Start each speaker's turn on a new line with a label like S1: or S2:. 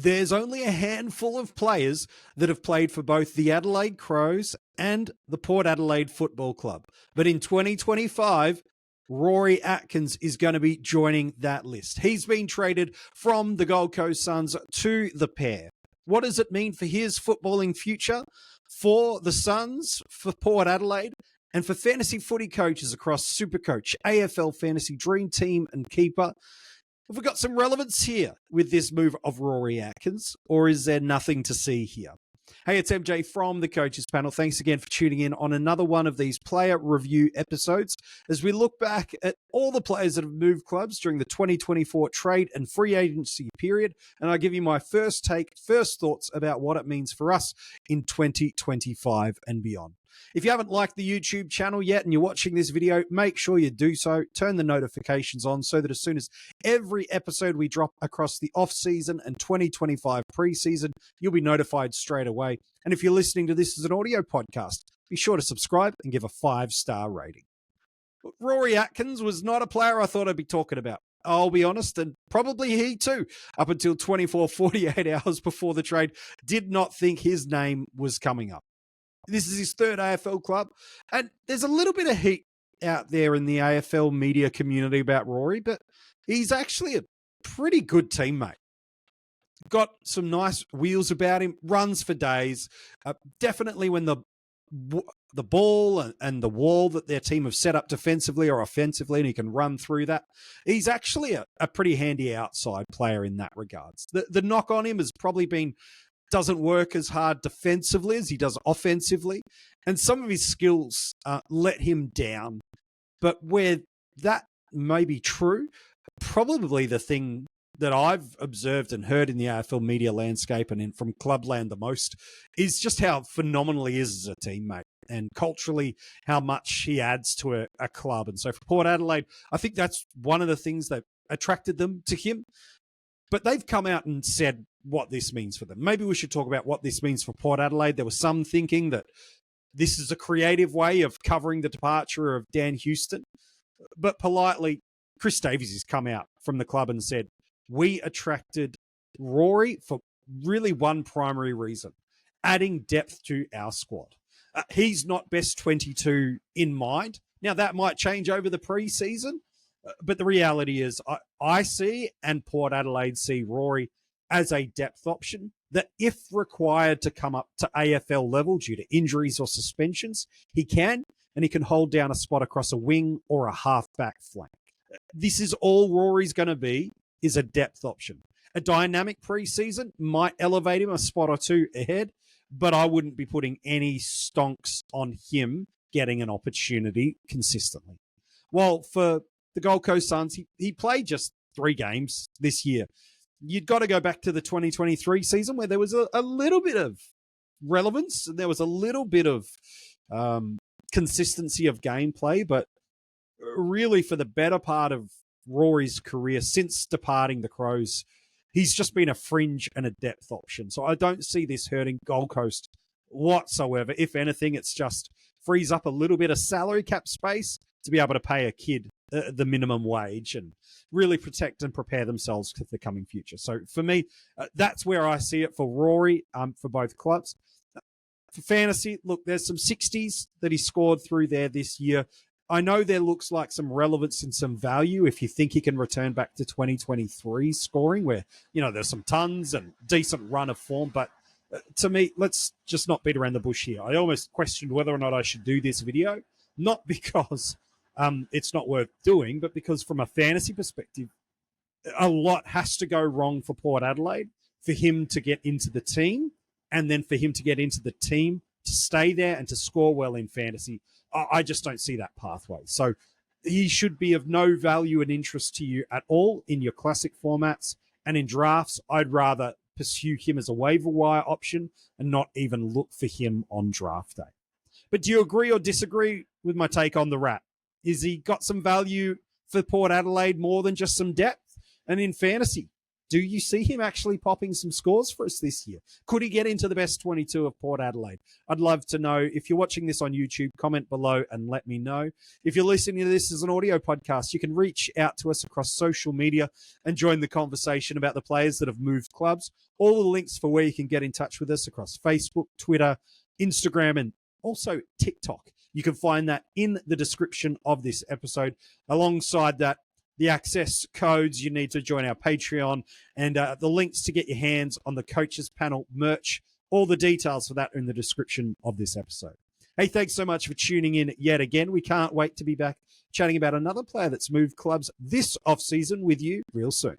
S1: There's only a handful of players that have played for both the Adelaide Crows and the Port Adelaide Football Club. But in 2025, Rory Atkins is going to be joining that list. He's been traded from the Gold Coast Suns to the pair. What does it mean for his footballing future, for the Suns, for Port Adelaide, and for fantasy footy coaches across Supercoach, AFL Fantasy Dream Team, and Keeper? Have we got some relevance here with this move of Rory Atkins, or is there nothing to see here? Hey, it's MJ from the Coaches Panel. Thanks again for tuning in on another one of these player review episodes as we look back at all the players that have moved clubs during the 2024 trade and free agency period, and I give you my first thoughts about what it means for us in 2025 and beyond. If you haven't liked the YouTube channel yet and you're watching this video, make sure you do so. Turn the notifications on so that as soon as every episode we drop across the off-season and 2025 preseason, you'll be notified straight away. And if you're listening to this as an audio podcast, be sure to subscribe and give a 5-star rating. Rory Atkins was not a player I thought I'd be talking about. I'll be honest, and probably he too, up until 48 hours before the trade, did not think his name was coming up. This is his third AFL club, and there's a little bit of heat out there in the AFL media community about Rory, but he's actually a pretty good teammate. Got some nice wheels about him, runs for days. Definitely when the ball and the wall that their team have set up defensively or offensively, and he can run through that. He's actually a pretty handy outside player in that regards. The knock on him has probably been doesn't work as hard defensively as he does offensively, and some of his skills let him down. But where that may be true, probably the thing that I've observed and heard in the AFL media landscape and from Clubland the most is just how phenomenal he is as a teammate and culturally how much he adds to a club. And so for Port Adelaide, I think that's one of the things that attracted them to him. But they've come out and said what this means for them. Maybe we should talk about what this means for Port Adelaide. There was some thinking that this is a creative way of covering the departure of Dan Houston. But politely, Chris Davies has come out from the club and said, we attracted Rory for really one primary reason, adding depth to our squad. He's not best 22 in mind. Now, that might change over the preseason, but the reality is I see and Port Adelaide see Rory as a depth option that if required to come up to AFL level due to injuries or suspensions, he can, and he can hold down a spot across a wing or a half-back flank. This is all Rory's going to be, is a depth option. A dynamic preseason might elevate him a spot or two ahead, but I wouldn't be putting any stonks on him getting an opportunity consistently. Well, for the Gold Coast Suns, he played just 3 games this year. You'd got to go back to the 2023 season where there was a little bit of relevance and there was a little bit of consistency of gameplay, but really for the better part of Rory's career since departing the Crows, he's just been a fringe and a depth option. So I don't see this hurting Gold Coast whatsoever. If anything, it's just frees up a little bit of salary cap space to be able to pay a kid the minimum wage and really protect and prepare themselves for the coming future. So for me, that's where I see it for Rory, for both clubs. For fantasy, look, there's some 60s that he scored through there this year. I know there looks like some relevance and some value if you think he can return back to 2023 scoring where, there's some tons and decent run of form. But to me, let's just not beat around the bush here. I almost questioned whether or not I should do this video, not because it's not worth doing, but because from a fantasy perspective, a lot has to go wrong for Port Adelaide for him to get into the team and then for him to get into the team to stay there and to score well in fantasy. I just don't see that pathway. So he should be of no value and interest to you at all in your classic formats. And in drafts, I'd rather pursue him as a waiver wire option and not even look for him on draft day. But do you agree or disagree with my take on the Rat? Is he got some value for Port Adelaide more than just some depth? And in fantasy, Do you see him actually popping some scores for us this year? Could he get into the best 22 of Port Adelaide? I'd love to know. If you're watching this on YouTube, comment below and let me know. If you're listening to this as an audio podcast, you can reach out to us across social media and join the conversation about the players that have moved clubs. All the links for where you can get in touch with us across Facebook, Twitter, Instagram, and also TikTok. You can find that in the description of this episode. Alongside that, the access codes you need to join our Patreon and the links to get your hands on the Coaches Panel merch. All the details for that are in the description of this episode. Hey, thanks so much for tuning in yet again. We can't wait to be back chatting about another player that's moved clubs this offseason with you real soon.